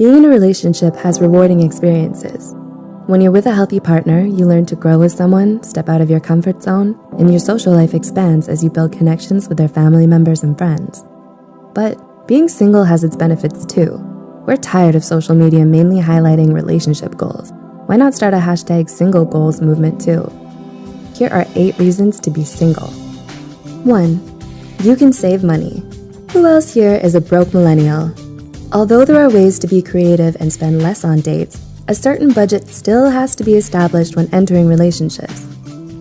Being in a relationship has rewarding experiences. When you're with a healthy partner, you learn to grow with someone, step out of your comfort zone, and your social life expands as you build connections with their family members and friends. But being single has its benefits too. We're tired of social media mainly highlighting relationship goals. Why not start a #SingleGoals movement too? Here are 8 reasons to be single. 1. You can save money. Who else here is a broke millennial? Although there are ways to be creative and spend less on dates, a certain budget still has to be established when entering relationships.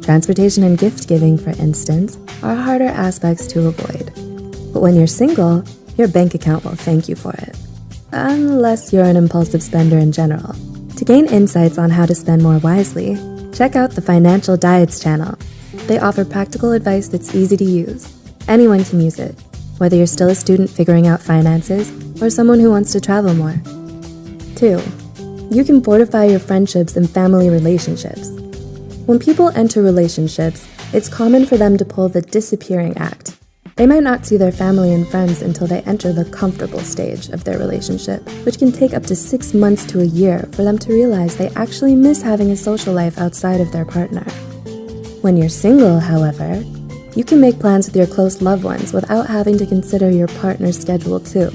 Transportation and gift giving, for instance, are harder aspects to avoid. But when you're single, your bank account will thank you for it. Unless you're an impulsive spender in general. To gain insights on how to spend more wisely, check out the Financial Diets channel. They offer practical advice that's easy to use. Anyone can use it, whether you're still a student figuring out finances or someone who wants to travel more. 2. You can fortify your friendships and family relationships. When people enter relationships, it's common for them to pull the disappearing act. They might not see their family and friends until they enter the comfortable stage of their relationship, which can take up to 6 months to a year for them to realize they actually miss having a social life outside of their partner. When you're single, however, you can make plans with your close loved ones without having to consider your partner's schedule too.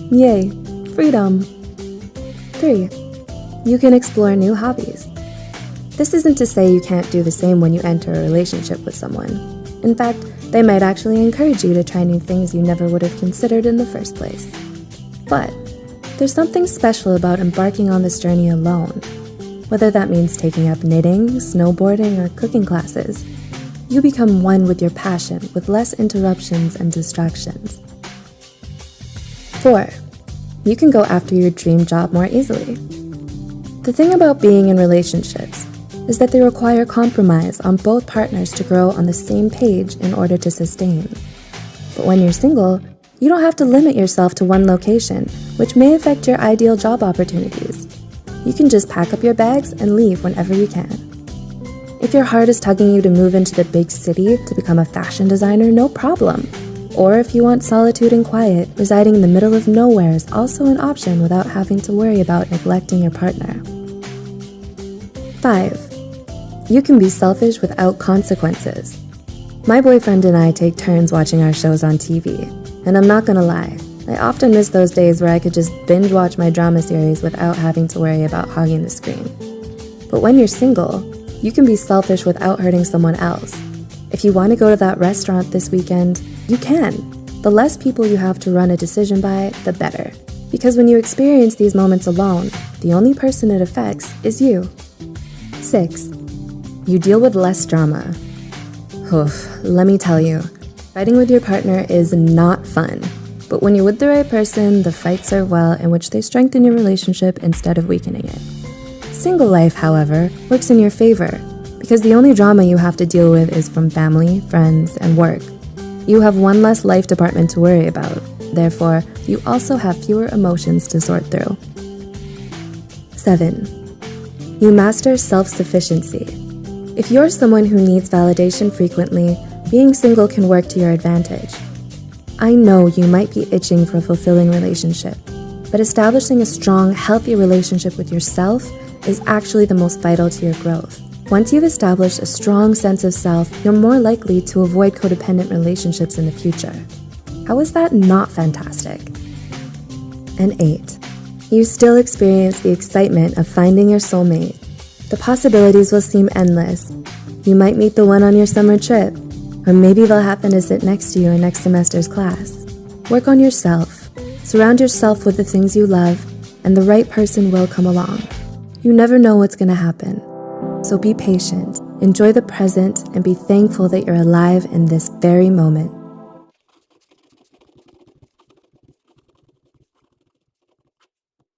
Yay, freedom. 3. You can explore new hobbies. This isn't to say you can't do the same when you enter a relationship with someone. In fact, they might actually encourage you to try new things you never would have considered in the first place. But there's something special about embarking on this journey alone. Whether that means taking up knitting, snowboarding, or cooking classes, you become one with your passion with less interruptions and distractions. 4. You can go after your dream job more easily. The thing about being in relationships is that they require compromise on both partners to grow on the same page in order to sustain. But when you're single, you don't have to limit yourself to one location, which may affect your ideal job opportunities. You can just pack up your bags and leave whenever you can. If your heart is tugging you to move into the big city to become a fashion designer, no problem. Or if you want solitude and quiet, residing in the middle of nowhere is also an option without having to worry about neglecting your partner. 5. You can be selfish without consequences. My boyfriend and I take turns watching our shows on TV, and I'm not gonna lie, I often miss those days where I could just binge watch my drama series without having to worry about hogging the screen. But when you're single, you can be selfish without hurting someone else. If you want to go to that restaurant this weekend, you can. The less people you have to run a decision by, the better. Because when you experience these moments alone, the only person it affects is you. 6. You deal with less drama. Oof, let me tell you, fighting with your partner is not fun. But when you're with the right person, the fights serve well in which they strengthen your relationship instead of weakening it. Single life, however, works in your favor because the only drama you have to deal with is from family, friends, and work. You have one less life department to worry about. Therefore, you also have fewer emotions to sort through. 7. You master self-sufficiency. If you're someone who needs validation frequently, being single can work to your advantage. I know you might be itching for a fulfilling relationship, but establishing a strong, healthy relationship with yourself is actually the most vital to your growth. Once you've established a strong sense of self, you're more likely to avoid codependent relationships in the future. How is that not fantastic? And 8. You still experience the excitement of finding your soulmate. The possibilities will seem endless. You might meet the one on your summer trip, or maybe they'll happen to sit next to you in next semester's class. Work on yourself. Surround yourself with the things you love, and the right person will come along. You never know what's going to happen. So be patient, enjoy the present, and be thankful that you're alive in this very moment.